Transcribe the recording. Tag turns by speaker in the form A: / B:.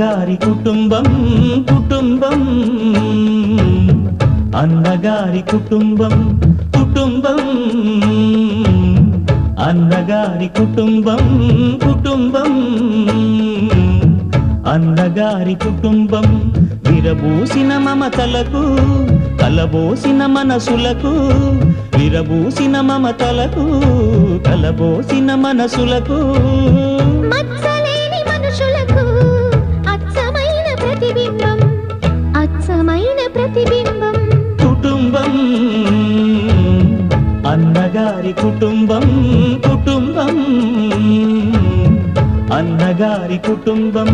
A: అన్నగారి కుటుంబం కుటుంబం అన్నగారి కుటుంబం కుటుంబం అన్నగారి కుటుంబం కుటుంబం అన్నగారి కుటుంబం విరబూసిన మమతలకు కలబోసిన మనసులకు విరబూసిన మమతలకు కలబోసిన మనసులకు
B: మచ్చలేని మనుషులకు అచ్చమైన ప్రతిబింబం అచ్చమైన ప్రతిబింబం
A: కుటుంబం అన్నగారి కుటుంబం కుటుంబం అన్నగారి కుటుంబం